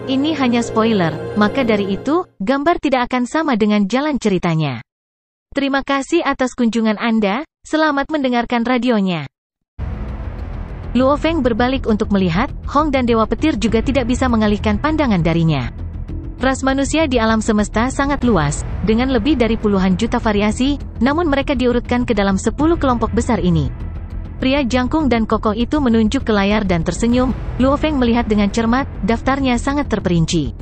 Ini hanya spoiler, maka dari itu, gambar tidak akan sama dengan jalan ceritanya. Terima kasih atas kunjungan Anda, selamat mendengarkan radionya. Luo Feng berbalik untuk melihat, Hong dan Dewa Petir juga tidak bisa mengalihkan pandangan darinya. Ras manusia di alam semesta sangat luas, dengan lebih dari puluhan juta variasi, namun mereka diurutkan ke dalam 10 kelompok besar ini. Pria jangkung dan kokoh itu menunjuk ke layar dan tersenyum. Luo Feng melihat dengan cermat, daftarnya sangat terperinci.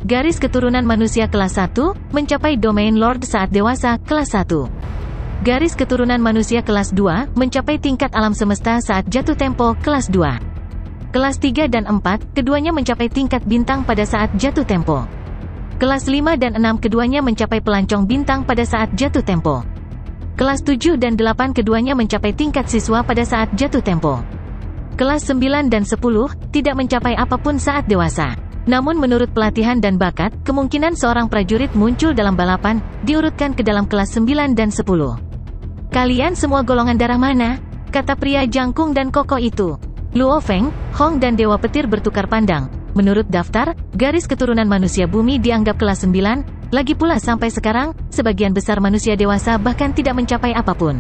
Garis keturunan manusia kelas 1, mencapai domain Lord saat dewasa, kelas 1. Garis keturunan manusia kelas 2, mencapai tingkat alam semesta saat jatuh tempo, kelas 2. Kelas 3 dan 4, keduanya mencapai tingkat bintang pada saat jatuh tempo. Kelas 5 dan 6 keduanya mencapai pelancong bintang pada saat jatuh tempo. Kelas 7 dan 8 keduanya mencapai tingkat siswa pada saat jatuh tempo. Kelas 9 dan 10, tidak mencapai apapun saat dewasa. Namun menurut pelatihan dan bakat, kemungkinan seorang prajurit muncul dalam balapan, diurutkan ke dalam kelas 9 dan 10. Kalian semua golongan darah mana? Kata pria jangkung dan kokoh itu. Luo Feng, Hong dan Dewa Petir bertukar pandang. Menurut daftar, garis keturunan manusia bumi dianggap kelas 9, lagi pula sampai sekarang, sebagian besar manusia dewasa bahkan tidak mencapai apapun.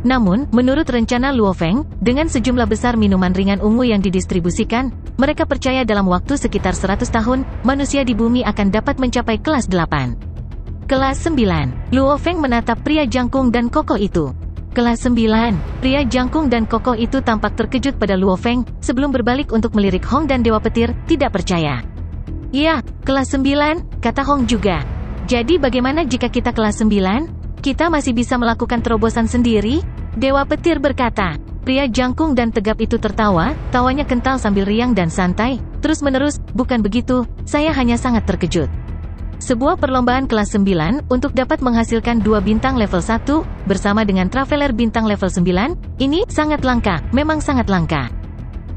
Namun, menurut rencana Luo Feng, dengan sejumlah besar minuman ringan ungu yang didistribusikan, mereka percaya dalam waktu sekitar 100 tahun, manusia di bumi akan dapat mencapai kelas 8. Kelas 9. Luo Feng menatap pria jangkung dan kokoh itu. Kelas 9. Pria jangkung dan kokoh itu tampak terkejut pada Luo Feng, sebelum berbalik untuk melirik Hong dan Dewa Petir, tidak percaya. Ya, kelas 9, kata Hong juga. Jadi bagaimana jika kita kelas 9? Kita masih bisa melakukan terobosan sendiri? Dewa Petir berkata. Pria jangkung dan tegap itu tertawa, tawanya kental sambil riang dan santai, terus-menerus, bukan begitu, saya hanya sangat terkejut. Sebuah perlombaan kelas 9, untuk dapat menghasilkan 2 bintang level 1, bersama dengan Traveler bintang level 9, ini sangat langka, memang sangat langka.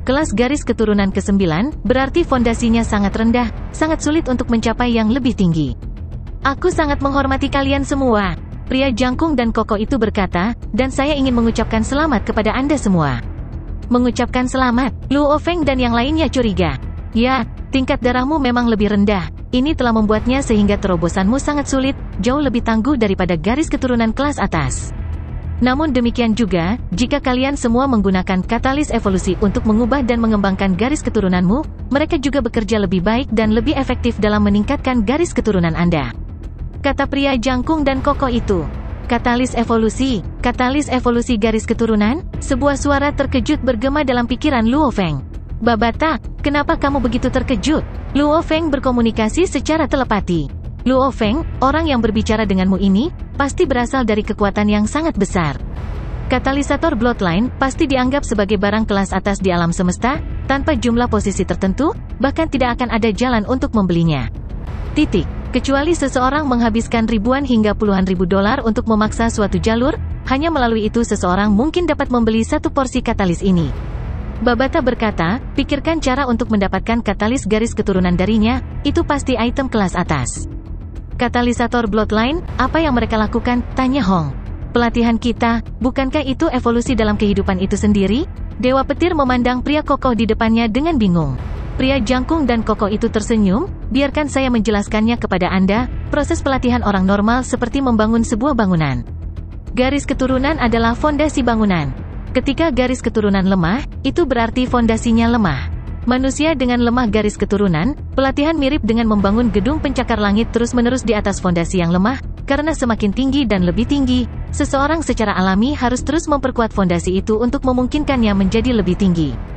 Kelas garis keturunan ke-9, berarti fondasinya sangat rendah, sangat sulit untuk mencapai yang lebih tinggi. Aku sangat menghormati kalian semua. Pria jangkung dan kokoh itu berkata, dan saya ingin mengucapkan selamat kepada Anda semua. Mengucapkan selamat, Luo Feng dan yang lainnya curiga. Ya, tingkat darahmu memang lebih rendah. Ini telah membuatnya sehingga terobosanmu sangat sulit, jauh lebih tangguh daripada garis keturunan kelas atas. Namun demikian juga, jika kalian semua menggunakan katalis evolusi untuk mengubah dan mengembangkan garis keturunanmu, mereka juga bekerja lebih baik dan lebih efektif dalam meningkatkan garis keturunan Anda. Kata pria jangkung dan kokoh itu. Katalis evolusi garis keturunan? Sebuah suara terkejut bergema dalam pikiran Luo Feng. Babata, kenapa kamu begitu terkejut? Luo Feng berkomunikasi secara telepati. Luo Feng, orang yang berbicara denganmu ini, pasti berasal dari kekuatan yang sangat besar. Katalisator Bloodline, pasti dianggap sebagai barang kelas atas di alam semesta, tanpa jumlah posisi tertentu, bahkan tidak akan ada jalan untuk membelinya. Kecuali seseorang menghabiskan ribuan hingga puluhan ribu dolar untuk memaksa suatu jalur, hanya melalui itu seseorang mungkin dapat membeli satu porsi katalis ini. Babata berkata, pikirkan cara untuk mendapatkan katalis garis keturunan darinya, itu pasti item kelas atas. Katalisator Bloodline, apa yang mereka lakukan? Tanya Hong. Pelatihan kita, bukankah itu evolusi dalam kehidupan itu sendiri? Dewa Petir memandang pria kokoh di depannya dengan bingung. Pria jangkung dan kokoh itu tersenyum, biarkan saya menjelaskannya kepada Anda, proses pelatihan orang normal seperti membangun sebuah bangunan. Garis keturunan adalah fondasi bangunan. Ketika garis keturunan lemah, itu berarti fondasinya lemah. Manusia dengan lemah garis keturunan, pelatihan mirip dengan membangun gedung pencakar langit terus-menerus di atas fondasi yang lemah, karena semakin tinggi dan lebih tinggi, seseorang secara alami harus terus memperkuat fondasi itu untuk memungkinkannya menjadi lebih tinggi.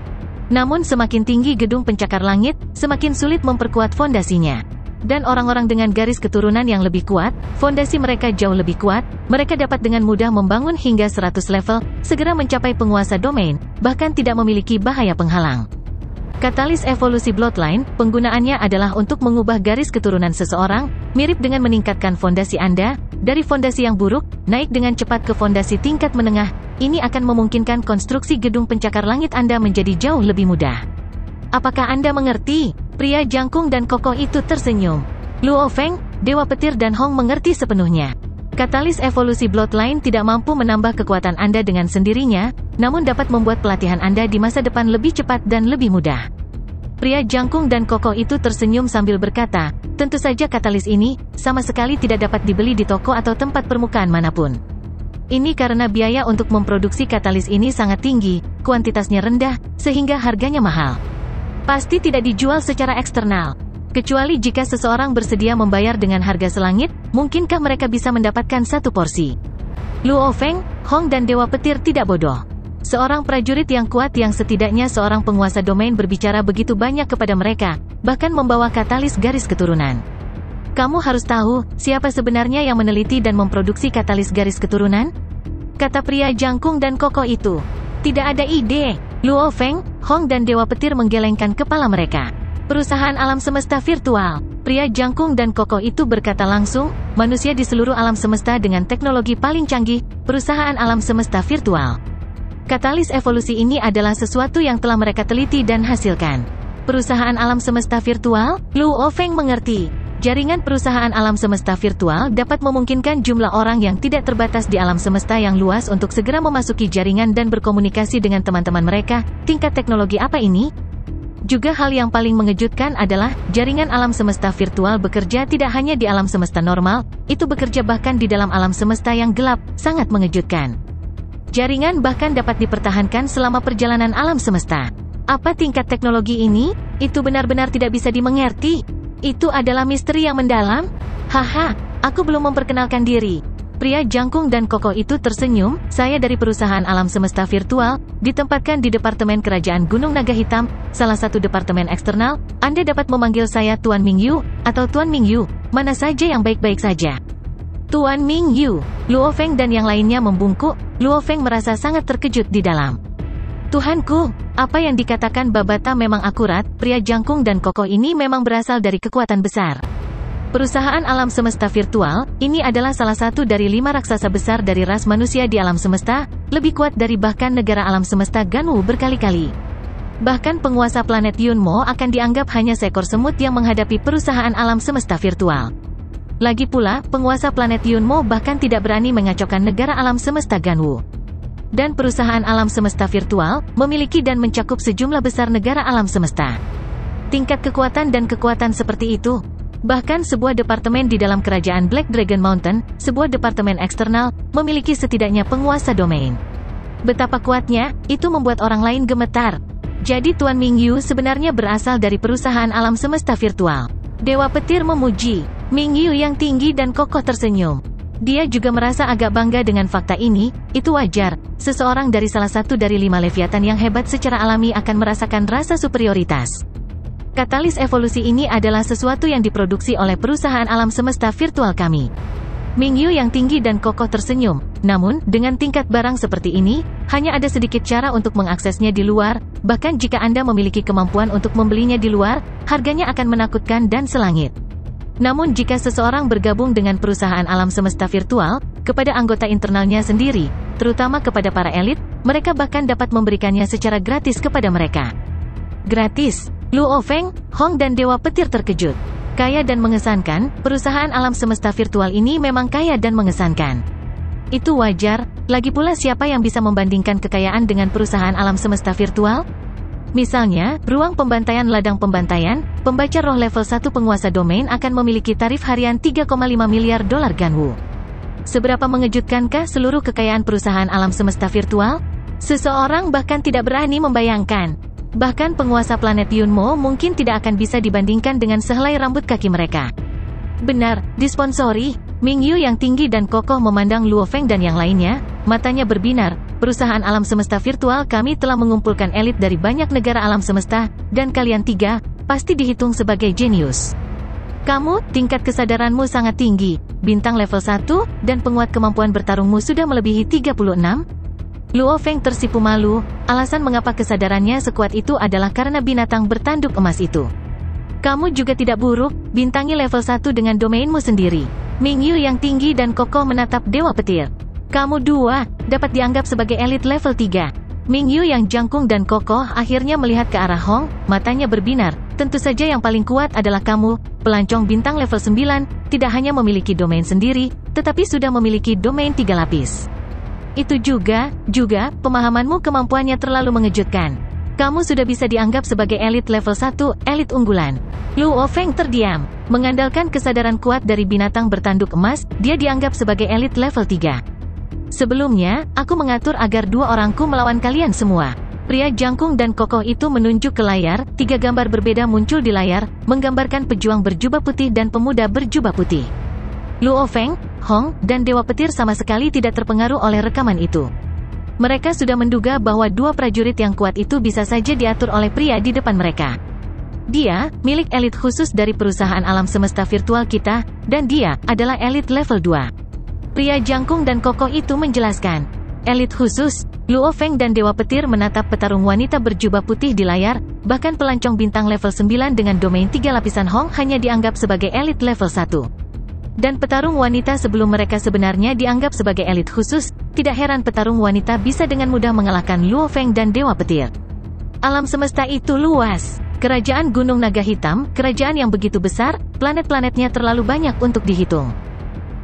Namun semakin tinggi gedung pencakar langit, semakin sulit memperkuat fondasinya. Dan orang-orang dengan garis keturunan yang lebih kuat, fondasi mereka jauh lebih kuat, mereka dapat dengan mudah membangun hingga 100 level, segera mencapai penguasa domain, bahkan tidak memiliki bahaya penghalang. Katalis evolusi Bloodline, penggunaannya adalah untuk mengubah garis keturunan seseorang, mirip dengan meningkatkan fondasi Anda, dari fondasi yang buruk, naik dengan cepat ke fondasi tingkat menengah. Ini akan memungkinkan konstruksi gedung pencakar langit Anda menjadi jauh lebih mudah. Apakah Anda mengerti? Pria jangkung dan kokoh itu tersenyum. Luo Feng, Dewa Petir dan Hong mengerti sepenuhnya. Katalis evolusi Bloodline tidak mampu menambah kekuatan Anda dengan sendirinya, namun dapat membuat pelatihan Anda di masa depan lebih cepat dan lebih mudah. Pria jangkung dan kokoh itu tersenyum sambil berkata, tentu saja katalis ini, sama sekali tidak dapat dibeli di toko atau tempat permukaan manapun. Ini karena biaya untuk memproduksi katalis ini sangat tinggi, kuantitasnya rendah, sehingga harganya mahal. Pasti tidak dijual secara eksternal. Kecuali jika seseorang bersedia membayar dengan harga selangit, mungkinkah mereka bisa mendapatkan satu porsi? Luo Feng, Hong dan Dewa Petir tidak bodoh. Seorang prajurit yang kuat yang setidaknya seorang penguasa domain berbicara begitu banyak kepada mereka, bahkan membawa katalis garis keturunan. Kamu harus tahu, siapa sebenarnya yang meneliti dan memproduksi katalis garis keturunan? Kata pria jangkung dan kokoh itu. Tidak ada ide. Luo Feng, Hong dan Dewa Petir menggelengkan kepala mereka. Perusahaan alam semesta virtual. Pria jangkung dan kokoh itu berkata langsung, manusia di seluruh alam semesta dengan teknologi paling canggih, perusahaan alam semesta virtual. Katalis evolusi ini adalah sesuatu yang telah mereka teliti dan hasilkan. Perusahaan alam semesta virtual? Luo Feng mengerti. Jaringan perusahaan alam semesta virtual dapat memungkinkan jumlah orang yang tidak terbatas di alam semesta yang luas untuk segera memasuki jaringan dan berkomunikasi dengan teman-teman mereka. Tingkat teknologi apa ini? Juga hal yang paling mengejutkan adalah, jaringan alam semesta virtual bekerja tidak hanya di alam semesta normal, itu bekerja bahkan di dalam alam semesta yang gelap, sangat mengejutkan. Jaringan bahkan dapat dipertahankan selama perjalanan alam semesta. Apa tingkat teknologi ini? Itu benar-benar tidak bisa dimengerti. Itu adalah misteri yang mendalam. Haha, aku belum memperkenalkan diri. Pria jangkung dan kokoh itu tersenyum, saya dari perusahaan alam semesta virtual, ditempatkan di Departemen Kerajaan Gunung Naga Hitam, salah satu departemen eksternal. Anda dapat memanggil saya Tuan Mingyu, atau Tuan Mingyu, mana saja yang baik-baik saja. Tuan Mingyu. Luo Feng dan yang lainnya membungkuk. Luo Feng merasa sangat terkejut di dalam. Tuhanku, apa yang dikatakan Babata memang akurat, pria jangkung dan kokoh ini memang berasal dari kekuatan besar. Perusahaan alam semesta virtual, ini adalah salah satu dari 5 raksasa besar dari ras manusia di alam semesta, lebih kuat dari bahkan negara alam semesta Ganwu berkali-kali. Bahkan penguasa planet Yunmo akan dianggap hanya seekor semut yang menghadapi perusahaan alam semesta virtual. Lagi pula, penguasa planet Yunmo bahkan tidak berani mengacaukan negara alam semesta Ganwu. Dan perusahaan alam semesta virtual, memiliki dan mencakup sejumlah besar negara alam semesta. Tingkat kekuatan dan kekuatan seperti itu. Bahkan sebuah departemen di dalam kerajaan Black Dragon Mountain, sebuah departemen eksternal, memiliki setidaknya penguasa domain. Betapa kuatnya, itu membuat orang lain gemetar. Jadi Tuan Mingyu sebenarnya berasal dari perusahaan alam semesta virtual. Dewa Petir memuji. Mingyu yang tinggi dan kokoh tersenyum. Dia juga merasa agak bangga dengan fakta ini. Itu wajar, seseorang dari salah satu dari 5 leviatan yang hebat secara alami akan merasakan rasa superioritas. Katalis evolusi ini adalah sesuatu yang diproduksi oleh perusahaan alam semesta virtual kami. Mingyu yang tinggi dan kokoh tersenyum. Namun, dengan tingkat barang seperti ini, hanya ada sedikit cara untuk mengaksesnya di luar. Bahkan jika Anda memiliki kemampuan untuk membelinya di luar, harganya akan menakutkan dan selangit. Namun jika seseorang bergabung dengan perusahaan alam semesta virtual, kepada anggota internalnya sendiri, terutama kepada para elit, mereka bahkan dapat memberikannya secara gratis kepada mereka. Gratis? Luo Feng, Hong dan Dewa Petir terkejut. Kaya dan mengesankan, perusahaan alam semesta virtual ini memang kaya dan mengesankan. Itu wajar, lagi pula siapa yang bisa membandingkan kekayaan dengan perusahaan alam semesta virtual? Misalnya, ruang pembantaian ladang pembantaian, pembaca roh level 1 penguasa domain akan memiliki tarif harian 3,5 miliar dolar Ganwu. Seberapa mengejutkankah seluruh kekayaan perusahaan alam semesta virtual? Seseorang bahkan tidak berani membayangkan. Bahkan penguasa planet Yunmo mungkin tidak akan bisa dibandingkan dengan sehelai rambut kaki mereka. Benar, disponsori. Mingyu yang tinggi dan kokoh memandang Luo Feng dan yang lainnya, matanya berbinar. Perusahaan alam semesta virtual kami telah mengumpulkan elit dari banyak negara alam semesta, dan kalian 3, pasti dihitung sebagai jenius. Kamu, tingkat kesadaranmu sangat tinggi, bintang level 1, dan penguat kemampuan bertarungmu sudah melebihi 36? Luo Feng tersipu malu, alasan mengapa kesadarannya sekuat itu adalah karena binatang bertanduk emas itu. Kamu juga tidak buruk, bintangi level 1 dengan domainmu sendiri. Mingyu yang tinggi dan kokoh menatap Dewa Petir. Kamu 2, dapat dianggap sebagai elit level 3. Mingyu yang jangkung dan kokoh akhirnya melihat ke arah Hong, matanya berbinar. Tentu saja yang paling kuat adalah kamu, pelancong bintang level 9, tidak hanya memiliki domain sendiri, tetapi sudah memiliki domain 3 lapis. Itu juga, pemahamanmu kemampuannya terlalu mengejutkan. Kamu sudah bisa dianggap sebagai elit level 1, elit unggulan. Luo Feng terdiam. Mengandalkan kesadaran kuat dari binatang bertanduk emas, dia dianggap sebagai elit level 3. Sebelumnya, aku mengatur agar dua orangku melawan kalian semua. Pria jangkung dan kokoh itu menunjuk ke layar, 3 gambar berbeda muncul di layar, menggambarkan pejuang berjubah putih dan pemuda berjubah putih. Luo Feng, Hong, dan Dewa Petir sama sekali tidak terpengaruh oleh rekaman itu. Mereka sudah menduga bahwa dua prajurit yang kuat itu bisa saja diatur oleh pria di depan mereka. Dia, milik elit khusus dari perusahaan alam semesta virtual kita, dan dia, adalah elit level 2. Pria jangkung dan kokoh itu menjelaskan. Elit khusus, Luo Feng dan Dewa Petir menatap petarung wanita berjubah putih di layar, bahkan pelancong bintang level 9 dengan domain 3 lapisan Hong hanya dianggap sebagai elit level 1. Dan petarung wanita sebelum mereka sebenarnya dianggap sebagai elit khusus, tidak heran petarung wanita bisa dengan mudah mengalahkan Luo Feng dan Dewa Petir. Alam semesta itu luas. Kerajaan Gunung Naga Hitam, kerajaan yang begitu besar, planet-planetnya terlalu banyak untuk dihitung.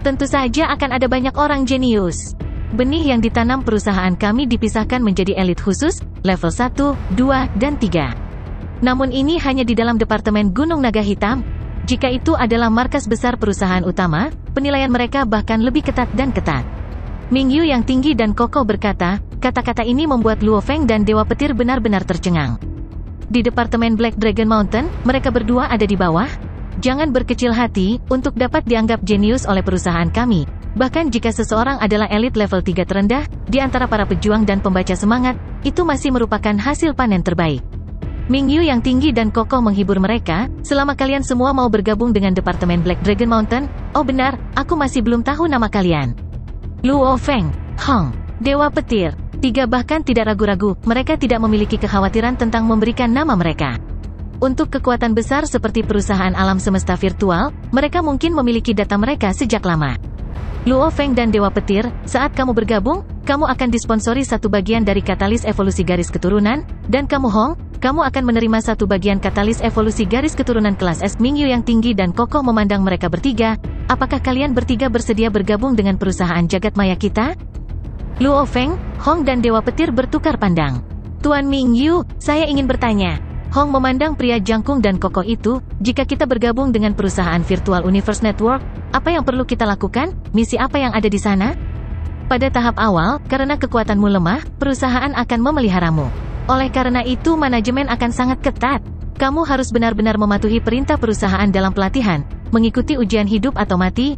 Tentu saja akan ada banyak orang jenius. Benih yang ditanam perusahaan kami dipisahkan menjadi elit khusus, level 1, 2, dan 3. Namun ini hanya di dalam departemen Gunung Naga Hitam. Jika itu adalah markas besar perusahaan utama, penilaian mereka bahkan lebih ketat dan ketat. Ming Yu yang tinggi dan kokoh berkata, kata-kata ini membuat Luo Feng dan Dewa Petir benar-benar tercengang. Di departemen Black Dragon Mountain, mereka berdua ada di bawah. Jangan berkecil hati, untuk dapat dianggap jenius oleh perusahaan kami. Bahkan jika seseorang adalah elit level 3 terendah, di antara para pejuang dan pembaca semangat, itu masih merupakan hasil panen terbaik. Ming Yu yang tinggi dan kokoh menghibur mereka, selama kalian semua mau bergabung dengan departemen Black Dragon Mountain, oh benar, aku masih belum tahu nama kalian. Luo Feng, Hong, Dewa Petir, 3 bahkan tidak ragu-ragu, mereka tidak memiliki kekhawatiran tentang memberikan nama mereka. Untuk kekuatan besar seperti perusahaan alam semesta virtual, mereka mungkin memiliki data mereka sejak lama. Luo Feng dan Dewa Petir, saat kamu bergabung, kamu akan disponsori satu bagian dari katalis evolusi garis keturunan, dan kamu Hong, kamu akan menerima satu bagian katalis evolusi garis keturunan kelas S. Ming Yu yang tinggi dan kokoh memandang mereka bertiga, apakah kalian bertiga bersedia bergabung dengan perusahaan jagat maya kita? Luo Feng, Hong dan Dewa Petir bertukar pandang. Tuan Ming Yu, saya ingin bertanya. Hong memandang pria jangkung dan kokoh itu, jika kita bergabung dengan perusahaan Virtual Universe Network, apa yang perlu kita lakukan? Misi apa yang ada di sana? Pada tahap awal, karena kekuatanmu lemah, perusahaan akan memeliharamu. Oleh karena itu manajemen akan sangat ketat. Kamu harus benar-benar mematuhi perintah perusahaan dalam pelatihan, mengikuti ujian hidup atau mati,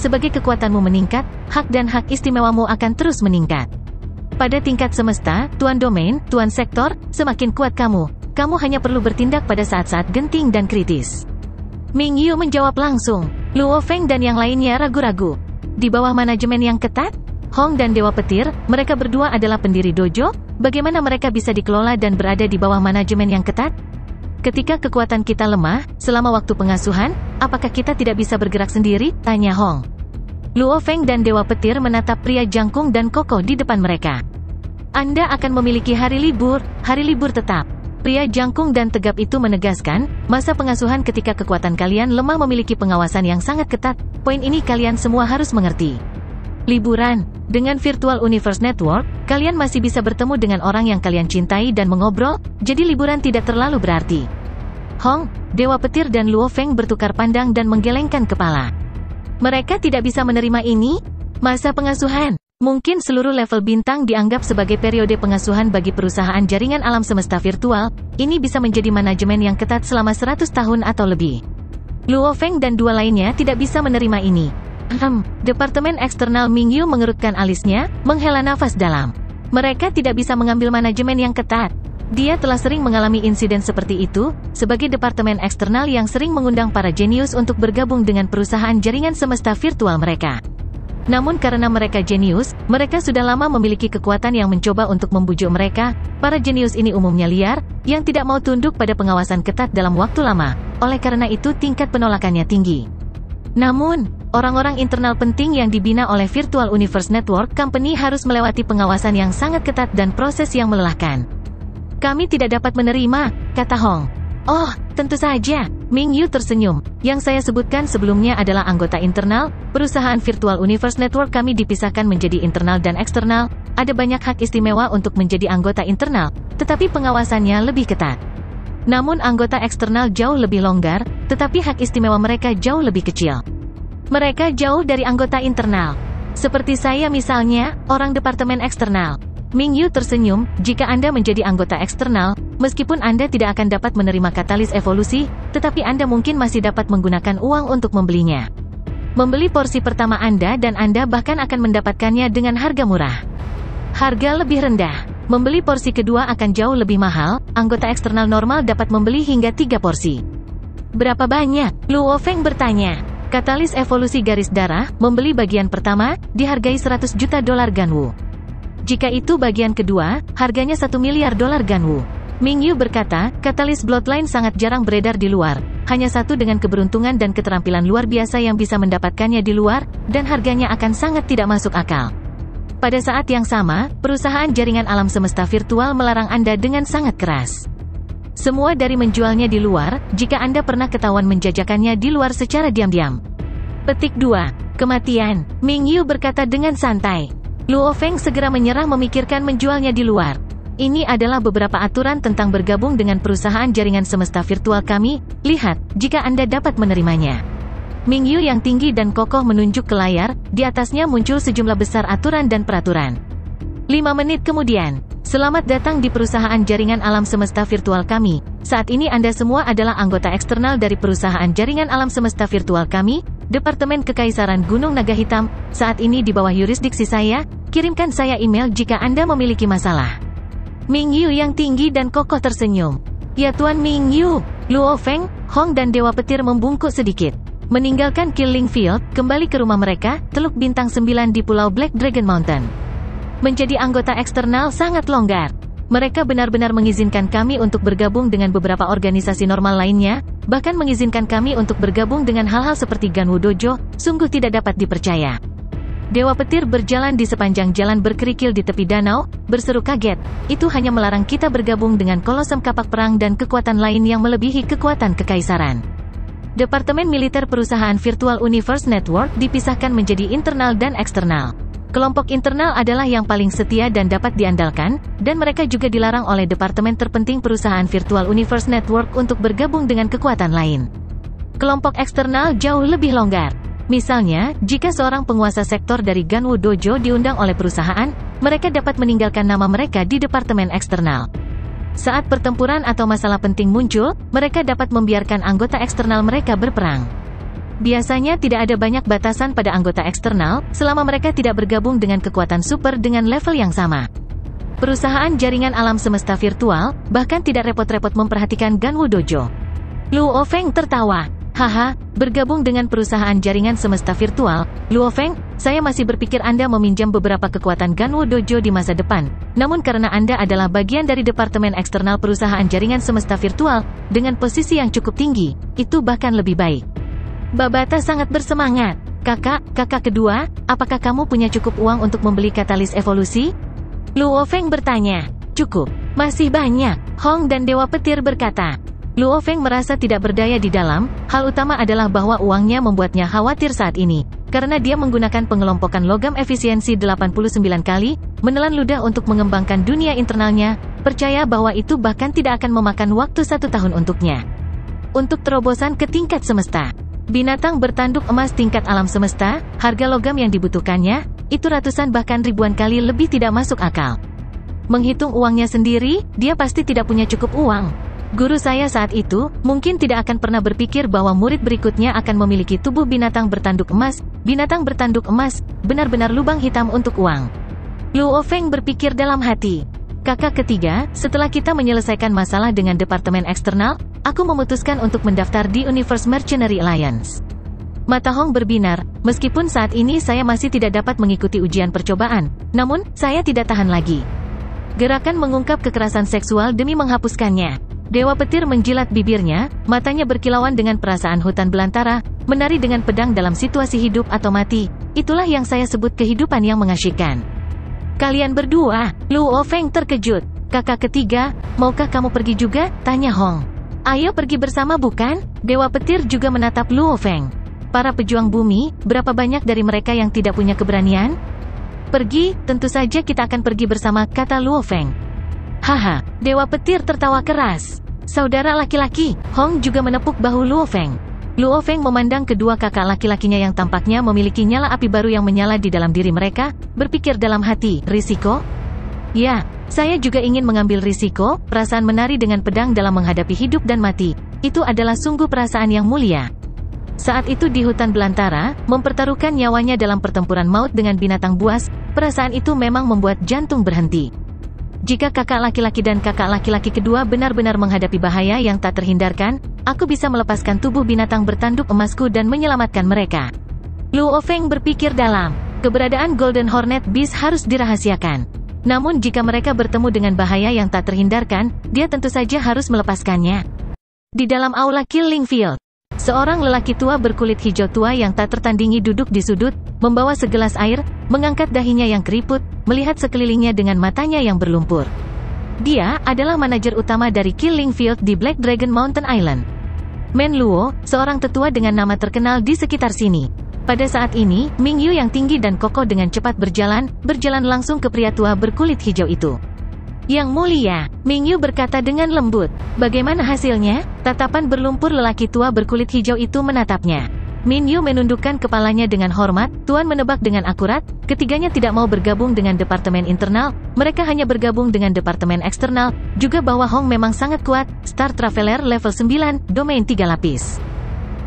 sebagai kekuatanmu meningkat, hak dan hak istimewamu akan terus meningkat. Pada tingkat semesta, tuan domain, tuan sektor, semakin kuat kamu hanya perlu bertindak pada saat-saat genting dan kritis. Ming Yu menjawab langsung. Luo Feng dan yang lainnya ragu-ragu. Di bawah manajemen yang ketat, Hong dan Dewa Petir, mereka berdua adalah pendiri dojo, bagaimana mereka bisa dikelola dan berada di bawah manajemen yang ketat? Ketika kekuatan kita lemah, selama waktu pengasuhan, apakah kita tidak bisa bergerak sendiri? Tanya Hong. Luo Feng dan Dewa Petir menatap pria jangkung dan kokoh di depan mereka. Anda akan memiliki hari libur tetap. Pria jangkung dan tegap itu menegaskan, masa pengasuhan ketika kekuatan kalian lemah memiliki pengawasan yang sangat ketat, poin ini kalian semua harus mengerti. Liburan, dengan Virtual Universe Network, kalian masih bisa bertemu dengan orang yang kalian cintai dan mengobrol, jadi liburan tidak terlalu berarti. Hong, Dewa Petir dan Luo Feng bertukar pandang dan menggelengkan kepala. Mereka tidak bisa menerima ini? Masa pengasuhan. Mungkin seluruh level bintang dianggap sebagai periode pengasuhan bagi perusahaan jaringan alam semesta virtual, ini bisa menjadi manajemen yang ketat selama 100 tahun atau lebih. Luo Feng dan dua lainnya tidak bisa menerima ini. Departemen eksternal Ming Yu mengerutkan alisnya, menghela nafas dalam. Mereka tidak bisa mengambil manajemen yang ketat. Dia telah sering mengalami insiden seperti itu, sebagai departemen eksternal yang sering mengundang para jenius untuk bergabung dengan perusahaan jaringan semesta virtual mereka. Namun karena mereka jenius, mereka sudah lama memiliki kekuatan yang mencoba untuk membujuk mereka. Para jenius ini umumnya liar, yang tidak mau tunduk pada pengawasan ketat dalam waktu lama. Oleh karena itu tingkat penolakannya tinggi. Namun, orang-orang internal penting yang dibina oleh Virtual Universe Network Company harus melewati pengawasan yang sangat ketat dan proses yang melelahkan. Kami tidak dapat menerima, kata Hong. Oh, tentu saja. Ming Yu tersenyum. Yang saya sebutkan sebelumnya adalah anggota internal. Perusahaan Virtual Universe Network kami dipisahkan menjadi internal dan eksternal. ada banyak hak istimewa untuk menjadi anggota internal, tetapi pengawasannya lebih ketat. Namun anggota eksternal jauh lebih longgar, tetapi hak istimewa mereka jauh lebih kecil. Mereka jauh dari anggota internal. Seperti saya misalnya, orang departemen eksternal. Ming Yu tersenyum, jika Anda menjadi anggota eksternal, meskipun Anda tidak akan dapat menerima katalis evolusi, tetapi Anda mungkin masih dapat menggunakan uang untuk membelinya. Membeli porsi pertama Anda dan Anda bahkan akan mendapatkannya dengan harga murah. Harga lebih rendah. Membeli porsi kedua akan jauh lebih mahal, anggota eksternal normal dapat membeli hingga 3 porsi. Berapa banyak? Luo Feng bertanya. Katalis evolusi garis darah, membeli bagian pertama, dihargai 100 juta dolar Ganwu. Jika itu bagian kedua, harganya 1 miliar dolar Ganwu. Ming Yu berkata, katalis bloodline sangat jarang beredar di luar. Hanya satu dengan keberuntungan dan keterampilan luar biasa yang bisa mendapatkannya di luar, dan harganya akan sangat tidak masuk akal. Pada saat yang sama, perusahaan jaringan alam semesta virtual melarang Anda dengan sangat keras. Semua dari menjualnya di luar, jika Anda pernah ketahuan menjajakannya di luar secara diam-diam. Petik 2. Kematian. Ming Yu berkata dengan santai. Luo Feng segera menyerah memikirkan menjualnya di luar. Ini adalah beberapa aturan tentang bergabung dengan perusahaan jaringan semesta virtual kami. Lihat, jika Anda dapat menerimanya. Ming Yu yang tinggi dan kokoh menunjuk ke layar, di atasnya muncul sejumlah besar aturan dan peraturan. 5 menit kemudian, selamat datang di perusahaan jaringan alam semesta virtual kami. Saat ini Anda semua adalah anggota eksternal dari perusahaan jaringan alam semesta virtual kami, Departemen Kekaisaran Gunung Naga Hitam, saat ini di bawah yurisdiksi saya. Kirimkan saya email jika Anda memiliki masalah. Ming Yu yang tinggi dan kokoh tersenyum. Ya Tuan Ming Yu. Luo Feng, Hong dan Dewa Petir membungkuk sedikit. Meninggalkan Killing Field, kembali ke rumah mereka, Teluk Bintang 9 di Pulau Black Dragon Mountain. Menjadi anggota eksternal sangat longgar. Mereka benar-benar mengizinkan kami untuk bergabung dengan beberapa organisasi normal lainnya, bahkan mengizinkan kami untuk bergabung dengan hal-hal seperti Ganwu Dojo, sungguh tidak dapat dipercaya. Dewa Petir berjalan di sepanjang jalan berkerikil di tepi danau, berseru kaget. Itu hanya melarang kita bergabung dengan kolosem kapak perang dan kekuatan lain yang melebihi kekuatan kekaisaran. Departemen Militer Perusahaan Virtual Universe Network dipisahkan menjadi internal dan eksternal. Kelompok internal adalah yang paling setia dan dapat diandalkan, dan mereka juga dilarang oleh Departemen terpenting Perusahaan Virtual Universe Network untuk bergabung dengan kekuatan lain. Kelompok eksternal jauh lebih longgar. Misalnya, jika seorang penguasa sektor dari Ganwu Dojo diundang oleh perusahaan, mereka dapat meninggalkan nama mereka di Departemen eksternal. Saat pertempuran atau masalah penting muncul, mereka dapat membiarkan anggota eksternal mereka berperang. Biasanya tidak ada banyak batasan pada anggota eksternal, selama mereka tidak bergabung dengan kekuatan super dengan level yang sama. Perusahaan jaringan alam semesta virtual, bahkan tidak repot-repot memperhatikan Ganwu Dojo. Luo Feng tertawa. Haha, bergabung dengan perusahaan jaringan semesta virtual, Luo Feng, saya masih berpikir Anda meminjam beberapa kekuatan Ganwu Dojo di masa depan. Namun karena Anda adalah bagian dari Departemen Eksternal Perusahaan Jaringan Semesta Virtual, dengan posisi yang cukup tinggi, itu bahkan lebih baik. Babata sangat bersemangat. Kakak kedua, apakah kamu punya cukup uang untuk membeli katalis evolusi? Luo Feng bertanya. Cukup. Masih banyak. Hong dan Dewa Petir berkata. Luo Feng merasa tidak berdaya di dalam, hal utama adalah bahwa uangnya membuatnya khawatir saat ini. Karena dia menggunakan pengelompokan logam efisiensi 89 kali, menelan ludah untuk mengembangkan dunia internalnya, percaya bahwa itu bahkan tidak akan memakan waktu 1 tahun untuknya. Untuk terobosan ke tingkat semesta. Binatang bertanduk emas tingkat alam semesta, harga logam yang dibutuhkannya, itu ratusan bahkan ribuan kali lebih tidak masuk akal. Menghitung uangnya sendiri, dia pasti tidak punya cukup uang. Guru saya saat itu, mungkin tidak akan pernah berpikir bahwa murid berikutnya akan memiliki tubuh binatang bertanduk emas. Binatang bertanduk emas, benar-benar lubang hitam untuk uang. Luo Feng berpikir dalam hati. Kakak ketiga, setelah kita menyelesaikan masalah dengan Departemen Eksternal, aku memutuskan untuk mendaftar di Universe Mercenary Alliance. Mata Hong berbinar, meskipun saat ini saya masih tidak dapat mengikuti ujian percobaan, namun, saya tidak tahan lagi. Gerakan mengungkap kekerasan seksual demi menghapuskannya. Dewa Petir menjilat bibirnya, matanya berkilauan dengan perasaan hutan belantara, menari dengan pedang dalam situasi hidup atau mati. Itulah yang saya sebut kehidupan yang mengasyikkan. Kalian berdua, Luo Feng terkejut. Kakak ketiga, maukah kamu pergi juga? Tanya Hong. Ayo pergi bersama bukan? Dewa Petir juga menatap Luo Feng. Para pejuang bumi, berapa banyak dari mereka yang tidak punya keberanian? Pergi, tentu saja kita akan pergi bersama, kata Luo Feng. Haha, Dewa Petir tertawa keras. Saudara laki-laki, Hong juga menepuk bahu Luo Feng. Luo Feng memandang kedua kakak laki-lakinya yang tampaknya memiliki nyala api baru yang menyala di dalam diri mereka, berpikir dalam hati, risiko? Ya, saya juga ingin mengambil risiko, perasaan menari dengan pedang dalam menghadapi hidup dan mati. Itu adalah sungguh perasaan yang mulia. Saat itu di hutan belantara, mempertaruhkan nyawanya dalam pertempuran maut dengan binatang buas, perasaan itu memang membuat jantung berhenti. Jika kakak laki-laki dan kakak laki-laki kedua benar-benar menghadapi bahaya yang tak terhindarkan, aku bisa melepaskan tubuh binatang bertanduk emasku dan menyelamatkan mereka. Luo Feng berpikir dalam, keberadaan Golden Hornet Beast harus dirahasiakan. Namun jika mereka bertemu dengan bahaya yang tak terhindarkan, dia tentu saja harus melepaskannya. Di dalam aula Killing Field, seorang lelaki tua berkulit hijau tua yang tak tertandingi duduk di sudut, membawa segelas air, mengangkat dahinya yang keriput, melihat sekelilingnya dengan matanya yang berlumpur. Dia adalah manajer utama dari Killing Field di Black Dragon Mountain Island. Men Luo, seorang tetua dengan nama terkenal di sekitar sini. Pada saat ini, Ming Yu yang tinggi dan kokoh dengan cepat berjalan langsung ke pria tua berkulit hijau itu. Yang mulia, Ming Yu berkata dengan lembut. Bagaimana hasilnya? Tatapan berlumpur lelaki tua berkulit hijau itu menatapnya. Ming Yu menundukkan kepalanya dengan hormat, Tuan menebak dengan akurat, ketiganya tidak mau bergabung dengan Departemen Internal, mereka hanya bergabung dengan Departemen Eksternal, juga bahwa Hong memang sangat kuat, Star Traveler level 9, domain 3 lapis.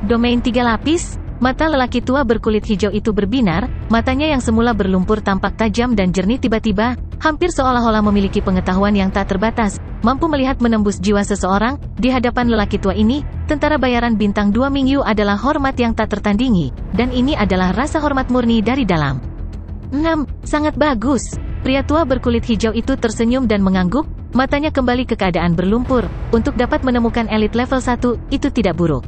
Domain 3 lapis? Mata lelaki tua berkulit hijau itu berbinar, matanya yang semula berlumpur tampak tajam dan jernih tiba-tiba, hampir seolah-olah memiliki pengetahuan yang tak terbatas, mampu melihat menembus jiwa seseorang. Di hadapan lelaki tua ini, tentara bayaran bintang 2 Ming Yu adalah hormat yang tak tertandingi, dan ini adalah rasa hormat murni dari dalam. 6. Sangat bagus. Pria tua berkulit hijau itu tersenyum dan mengangguk, matanya kembali ke keadaan berlumpur. Untuk dapat menemukan elit level 1, itu tidak buruk.